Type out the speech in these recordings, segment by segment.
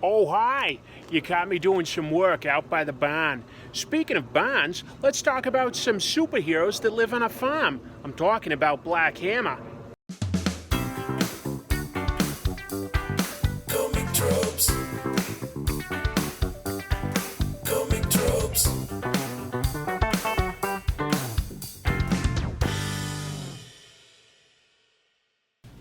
Oh, hi. You caught me doing some work out by the barn. Speaking of barns, let's talk about some superheroes that live on a farm. I'm talking about Black Hammer. Comic tropes. Comic tropes.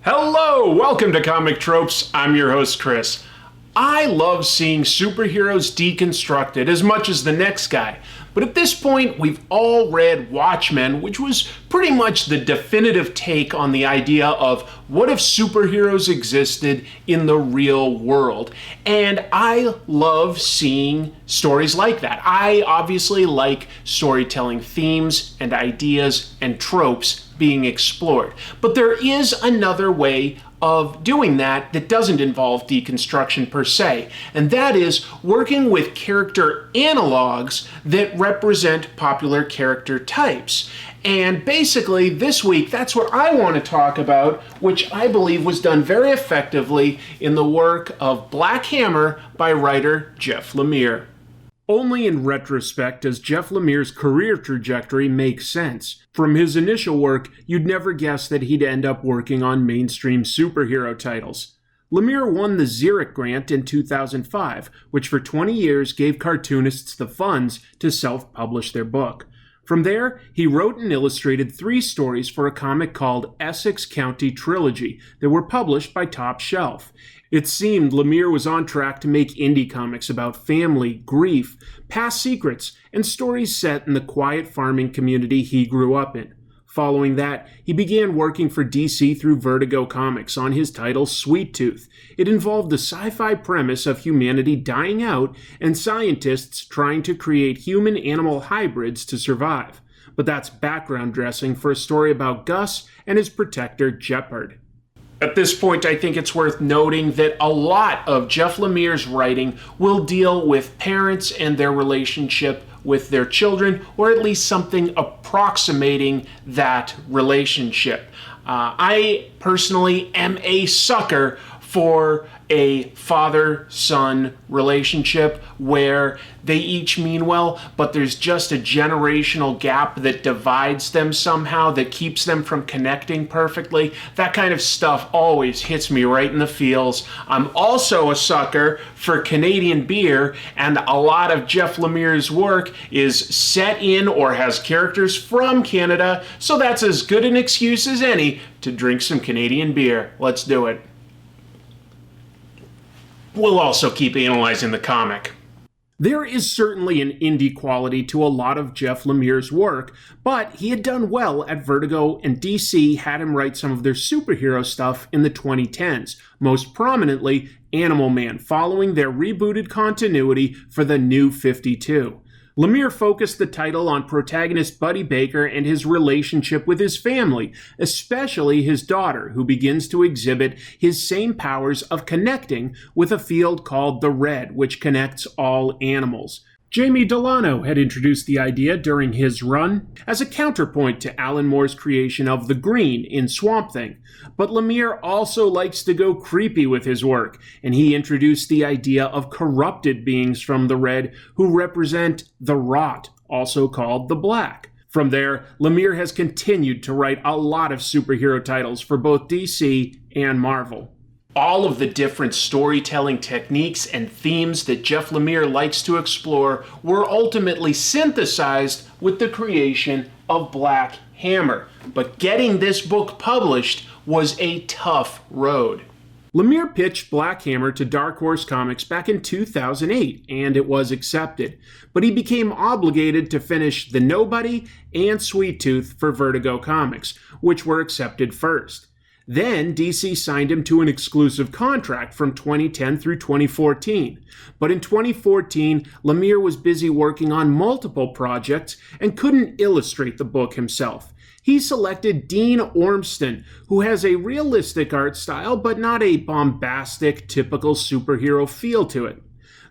Hello, welcome to Comic Tropes. I'm your host, Chris. I love seeing superheroes deconstructed as much as the next guy. But at this point, we've all read Watchmen, which was pretty much the definitive take on the idea of what if superheroes existed in the real world. And I love seeing stories like that. I obviously like storytelling themes and ideas and tropes being explored. But there is another way of doing that doesn't involve deconstruction per se, and that is working with character analogues that represent popular character types. And basically this week, that's what I want to talk about, which I believe was done very effectively in the work of Black Hammer by writer Jeff Lemire. Only in retrospect does Jeff Lemire's career trajectory make sense. From his initial work, you'd never guess that he'd end up working on mainstream superhero titles. Lemire won the Xeric Grant in 2005, which for 20 years gave cartoonists the funds to self-publish their book. From there, he wrote and illustrated 3 stories for a comic called Essex County Trilogy that were published by Top Shelf. It seemed Lemire was on track to make indie comics about family, grief, past secrets, and stories set in the quiet farming community he grew up in. Following that, he began working for DC through Vertigo Comics on his title Sweet Tooth. It involved the sci-fi premise of humanity dying out and scientists trying to create human-animal hybrids to survive. But that's background dressing for a story about Gus and his protector, Jeopard. At this point, I think it's worth noting that a lot of Jeff Lemire's writing will deal with parents and their relationship with their children, or at least something approximating that relationship. I personally am a sucker for a father-son relationship where they each mean well, but there's just a generational gap that divides them somehow, that keeps them from connecting perfectly. That kind of stuff always hits me right in the feels. I'm also a sucker for Canadian beer, and a lot of Jeff Lemire's work is set in or has characters from Canada, so that's as good an excuse as any to drink some Canadian beer. Let's do it. We'll also keep analyzing the comic. There is certainly an indie quality to a lot of Jeff Lemire's work, but he had done well at Vertigo, and DC had him write some of their superhero stuff in the 2010s, most prominently Animal Man, following their rebooted continuity for the New 52. Lemire focused the title on protagonist Buddy Baker and his relationship with his family, especially his daughter, who begins to exhibit his same powers of connecting with a field called the Red, which connects all animals. Jamie Delano had introduced the idea during his run as a counterpoint to Alan Moore's creation of the Green in Swamp Thing. But Lemire also likes to go creepy with his work, and he introduced the idea of corrupted beings from the Red who represent the Rot, also called the Black. From there, Lemire has continued to write a lot of superhero titles for both DC and Marvel. All of the different storytelling techniques and themes that Jeff Lemire likes to explore were ultimately synthesized with the creation of Black Hammer. But getting this book published was a tough road. Lemire pitched Black Hammer to Dark Horse Comics back in 2008, and it was accepted. But he became obligated to finish The Nobody and Sweet Tooth for Vertigo Comics, which were accepted first. Then DC signed him to an exclusive contract from 2010 through 2014. But in 2014, Lemire was busy working on multiple projects and couldn't illustrate the book himself. He selected Dean Ormston, who has a realistic art style but not a bombastic, typical superhero feel to it.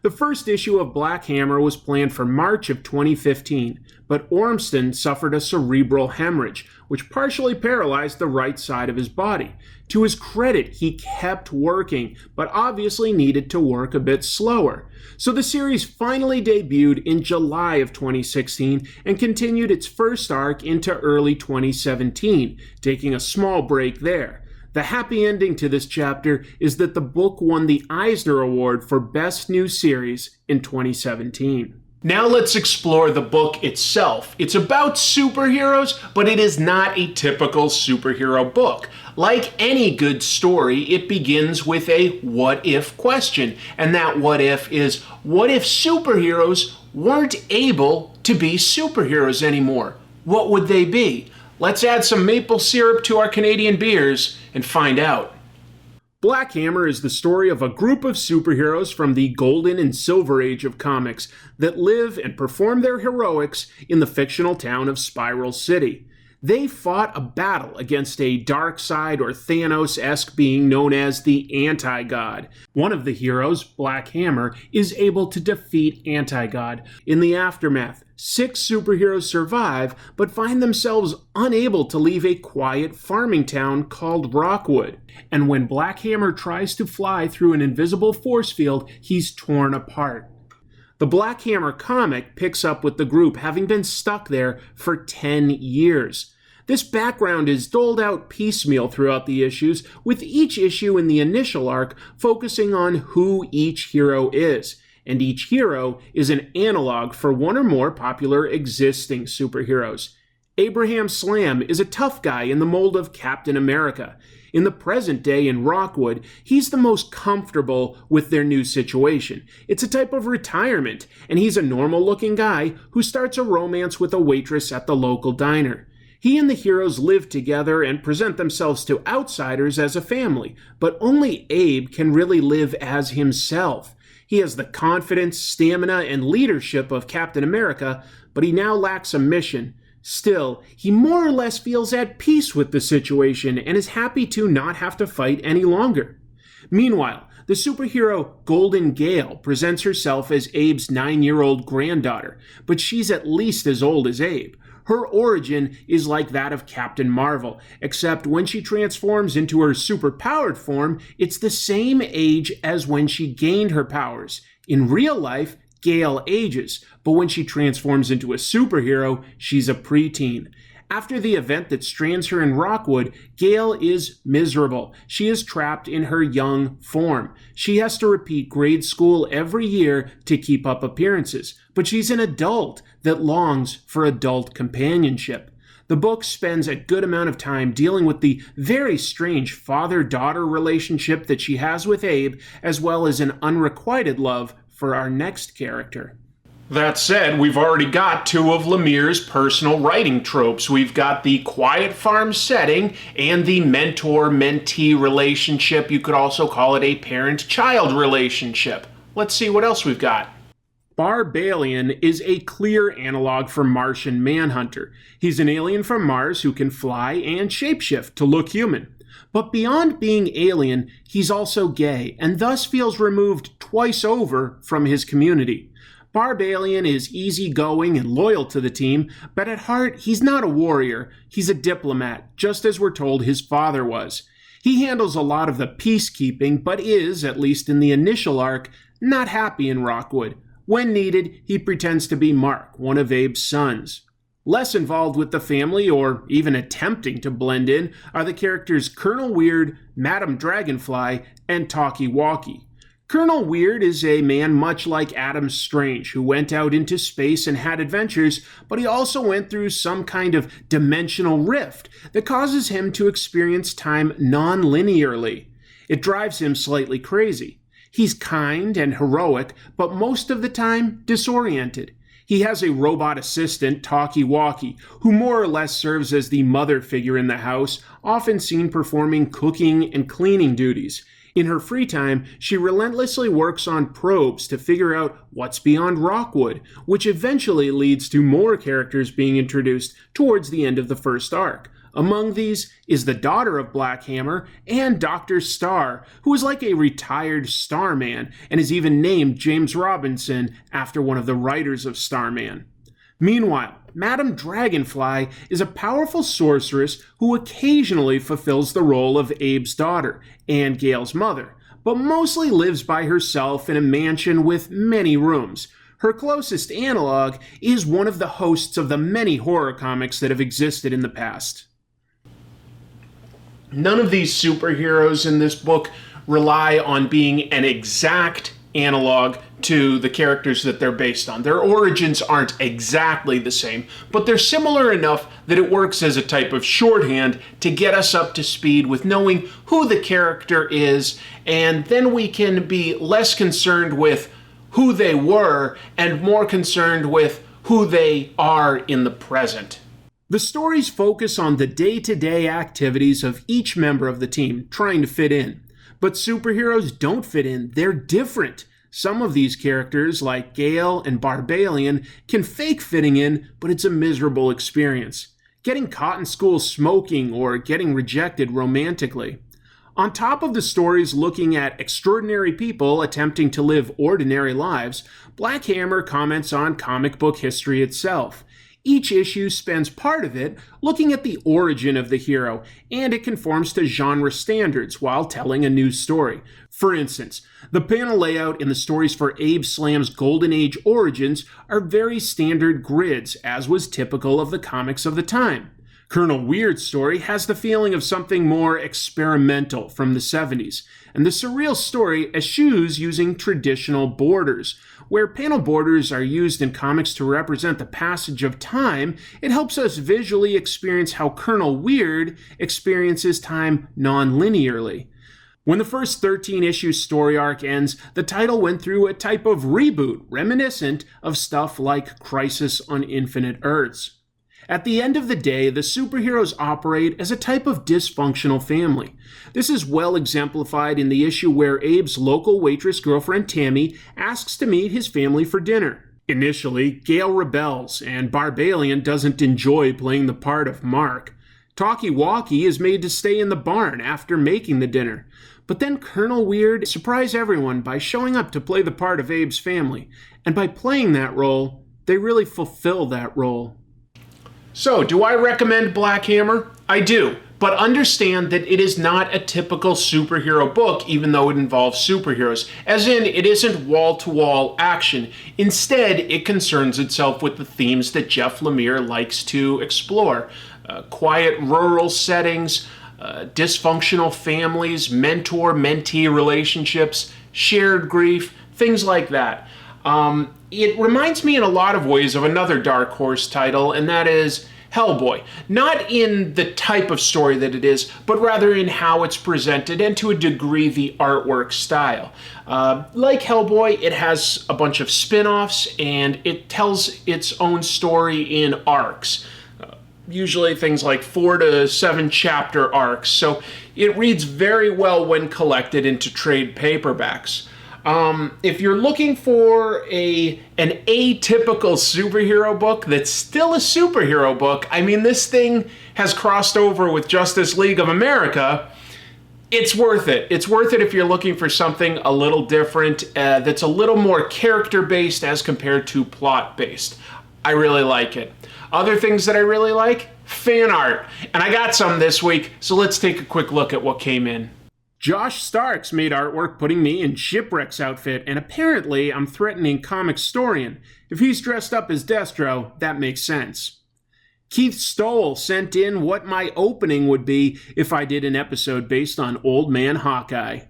The first issue of Black Hammer was planned for March of 2015, but Ormston suffered a cerebral hemorrhage, which partially paralyzed the right side of his body. To his credit, he kept working, but obviously needed to work a bit slower. So the series finally debuted in July of 2016 and continued its first arc into early 2017, taking a small break there. The happy ending to this chapter is that the book won the Eisner Award for Best New Series in 2017. Now let's explore the book itself. It's about superheroes, but it is not a typical superhero book. Like any good story, it begins with a what if question. And that what if is, what if superheroes weren't able to be superheroes anymore? What would they be? Let's add some maple syrup to our Canadian beers and find out. Black Hammer is the story of a group of superheroes from the Golden and Silver Age of comics that live and perform their heroics in the fictional town of Spiral City. They fought a battle against a Darkseid or Thanos-esque being known as the Anti-God. One of the heroes, Black Hammer, is able to defeat Anti-God. In the aftermath, 6 superheroes survive, but find themselves unable to leave a quiet farming town called Rockwood. And when Black Hammer tries to fly through an invisible force field, he's torn apart. The Black Hammer comic picks up with the group having been stuck there for 10 years. This background is doled out piecemeal throughout the issues, with each issue in the initial arc focusing on who each hero is. And each hero is an analog for one or more popular existing superheroes. Abraham Slam is a tough guy in the mold of Captain America. In the present day in Rockwood, he's the most comfortable with their new situation. It's a type of retirement, and he's a normal-looking guy who starts a romance with a waitress at the local diner. He and the heroes live together and present themselves to outsiders as a family, but only Abe can really live as himself. He has the confidence, stamina, and leadership of Captain America, but he now lacks a mission. Still, he more or less feels at peace with the situation and is happy to not have to fight any longer. Meanwhile, the superhero Golden Gale presents herself as Abe's 9-year-old granddaughter, but she's at least as old as Abe. Her origin is like that of Captain Marvel, except when she transforms into her superpowered form, it's the same age as when she gained her powers. In real life, Gale ages, but when she transforms into a superhero, she's a preteen. After the event that strands her in Rockwood, Gale is miserable. She is trapped in her young form. She has to repeat grade school every year to keep up appearances, but she's an adult that longs for adult companionship. The book spends a good amount of time dealing with the very strange father-daughter relationship that she has with Abe, as well as an unrequited love for our next character. That said, we've already got 2 of Lemire's personal writing tropes. We've got the quiet farm setting and the mentor-mentee relationship. You could also call it a parent-child relationship. Let's see what else we've got. Barbalian is a clear analog for Martian Manhunter. He's an alien from Mars who can fly and shapeshift to look human. But beyond being alien, he's also gay, and thus feels removed twice over from his community. Barbalian is easygoing and loyal to the team, but at heart, he's not a warrior. He's a diplomat, just as we're told his father was. He handles a lot of the peacekeeping, but is, at least in the initial arc, not happy in Rockwood. When needed, he pretends to be Mark, one of Abe's sons. Less involved with the family, or even attempting to blend in, are the characters Colonel Weird, Madam Dragonfly, and Talkie Walkie. Colonel Weird is a man much like Adam Strange, who went out into space and had adventures, but he also went through some kind of dimensional rift that causes him to experience time non-linearly. It drives him slightly crazy. He's kind and heroic, but most of the time disoriented. He has a robot assistant, Talkie Walkie, who more or less serves as the mother figure in the house, often seen performing cooking and cleaning duties. In her free time, she relentlessly works on probes to figure out what's beyond Rockwood, which eventually leads to more characters being introduced towards the end of the first arc. Among these is the daughter of Black Hammer and Dr. Star, who is like a retired Starman and is even named James Robinson after one of the writers of Starman. Meanwhile, Madame Dragonfly is a powerful sorceress who occasionally fulfills the role of Abe's daughter and Gale's mother, but mostly lives by herself in a mansion with many rooms. Her closest analog is one of the hosts of the many horror comics that have existed in the past. None of these superheroes in this book rely on being an exact analog to the characters that they're based on. Their origins aren't exactly the same, but they're similar enough that it works as a type of shorthand to get us up to speed with knowing who the character is, and then we can be less concerned with who they were and more concerned with who they are in the present. The stories focus on the day-to-day activities of each member of the team trying to fit in. But superheroes don't fit in, they're different. Some of these characters, like Gale and Barbalian, can fake fitting in, but it's a miserable experience. Getting caught in school smoking or getting rejected romantically. On top of the stories looking at extraordinary people attempting to live ordinary lives, Black Hammer comments on comic book history itself. Each issue spends part of it looking at the origin of the hero, and it conforms to genre standards while telling a new story. For instance, the panel layout in the stories for Abe Slam's Golden Age origins are very standard grids, as was typical of the comics of the time. Colonel Weird's story has the feeling of something more experimental from the 70s, and the surreal story eschews using traditional borders. Where panel borders are used in comics to represent the passage of time, it helps us visually experience how Colonel Weird experiences time non-linearly. When the first 13-issue story arc ends, the title went through a type of reboot reminiscent of stuff like Crisis on Infinite Earths. At the end of the day, the superheroes operate as a type of dysfunctional family. This is well exemplified in the issue where Abe's local waitress girlfriend Tammy asks to meet his family for dinner. Initially, Gale rebels, and Barbalian doesn't enjoy playing the part of Mark. Talkie Walkie is made to stay in the barn after making the dinner. But then Colonel Weird surprises everyone by showing up to play the part of Abe's family, and by playing that role, they really fulfill that role. So, do I recommend Black Hammer? I do, but understand that it is not a typical superhero book, even though it involves superheroes. As in, it isn't wall-to-wall action. Instead, it concerns itself with the themes that Jeff Lemire likes to explore. Quiet rural settings, dysfunctional families, mentor-mentee relationships, shared grief, things like that. It reminds me in a lot of ways of another Dark Horse title, and that is Hellboy. Not in the type of story that it is, but rather in how it's presented and to a degree the artwork style. Like Hellboy, it has a bunch of spin-offs and it tells its own story in arcs. Usually things like 4 to 7 chapter arcs, so it reads very well when collected into trade paperbacks. If you're looking for an atypical superhero book that's still a superhero book, I mean, this thing has crossed over with Justice League of America. It's worth it. It's worth it if you're looking for something a little different, that's a little more character-based as compared to plot-based. I really like it. Other things that I really like? Fan art. And I got some this week, so let's take a quick look at what came in. Josh Starks made artwork putting me in Shipwreck's outfit, and apparently I'm threatening Comicstorian. If he's dressed up as Destro, that makes sense. Keith Stoll sent in what my opening would be if I did an episode based on Old Man Hawkeye.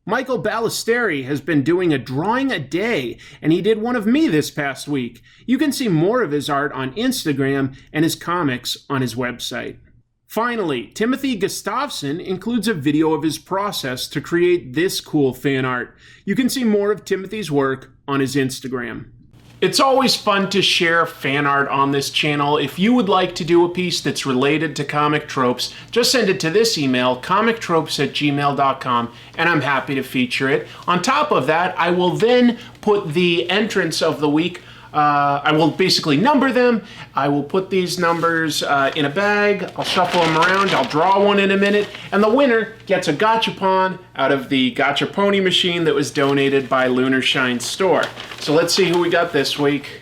Michael Ballesteri has been doing a drawing a day, and he did one of me this past week. You can see more of his art on Instagram and his comics on his website. Finally, Timothy Gustafson includes a video of his process to create this cool fan art. You can see more of Timothy's work on his Instagram. It's always fun to share fan art on this channel. If you would like to do a piece that's related to comic tropes, just send it to this email, comictropes@gmail.com, and I'm happy to feature it. On top of that, I will then put the entrance of the week I will basically number them. I will put these numbers in a bag. I'll shuffle them around. I'll draw one in a minute. And the winner gets a gachapon out of the Gacha Pony machine that was donated by Lunar Shine Store. So let's see who we got this week.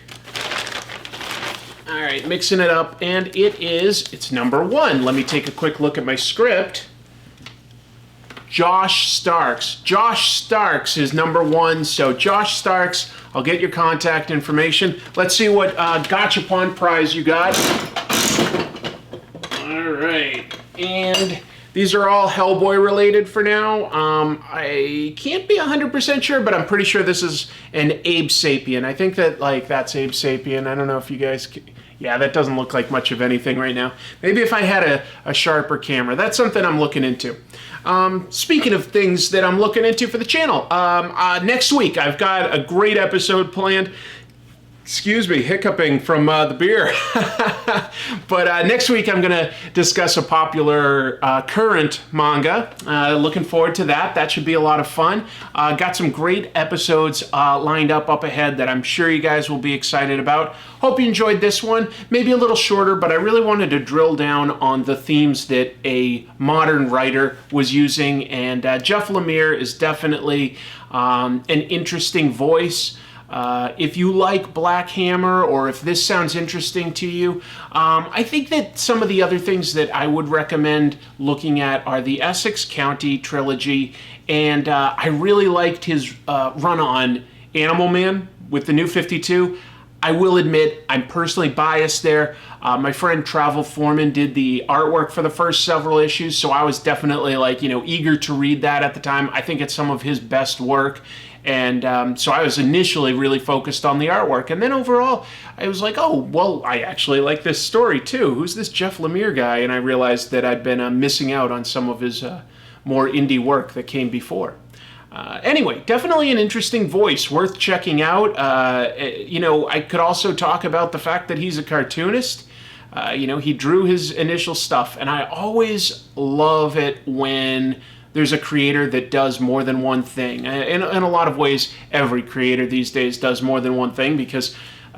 All right, mixing it up. And it's number 1. Let me take a quick look at my script. Josh Starks. Josh Starks is number 1. So Josh Starks, I'll get your contact information. Let's see what gachapon prize you got. All right, and these are all Hellboy related for now. I can't be 100% sure, but I'm pretty sure this is an Abe Sapien. I think that that's Abe Sapien. I don't know if you guys. Yeah, that doesn't look like much of anything right now. Maybe if I had a sharper camera. That's something I'm looking into. Speaking of things that I'm looking into for the channel, next week I've got a great episode planned. Excuse me, hiccuping from the beer. But next week I'm going to discuss a popular current manga. Looking forward to that. That should be a lot of fun. Got some great episodes lined up ahead that I'm sure you guys will be excited about. Hope you enjoyed this one. Maybe a little shorter, but I really wanted to drill down on the themes that a modern writer was using. And Jeff Lemire is definitely an interesting voice. If you like Black Hammer, or if this sounds interesting to you, I think that some of the other things that I would recommend looking at are the Essex County trilogy, and I really liked his run on Animal Man with the New 52. I will admit, I'm personally biased there. My friend Travel Foreman did the artwork for the first several issues, so I was definitely eager to read that at the time. I think it's some of his best work. And so I was initially really focused on the artwork. And then overall, I was like, oh, well, I actually like this story too. Who's this Jeff Lemire guy? And I realized that I'd been missing out on some of his more indie work that came before. Anyway, definitely an interesting voice, worth checking out. I could also talk about the fact that he's a cartoonist. He drew his initial stuff. And I always love it when there's a creator that does more than one thing. In a lot of ways, every creator these days does more than one thing because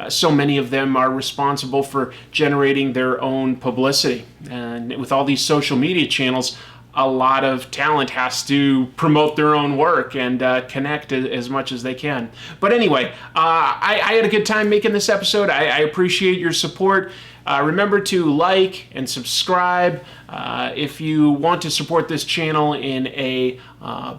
so many of them are responsible for generating their own publicity. And with all these social media channels, a lot of talent has to promote their own work and connect as much as they can. But anyway, I had a good time making this episode. I appreciate your support. Remember to like and subscribe. If you want to support this channel in a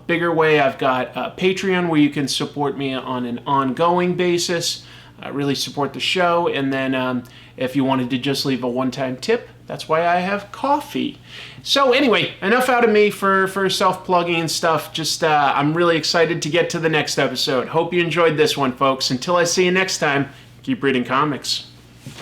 bigger way, I've got Patreon where you can support me on an ongoing basis, really support the show. And then if you wanted to just leave a one-time tip, that's why I have coffee. So anyway, enough out of me for self-plugging and stuff. Just I'm really excited to get to the next episode. Hope you enjoyed this one, folks. Until I see you next time, keep reading comics.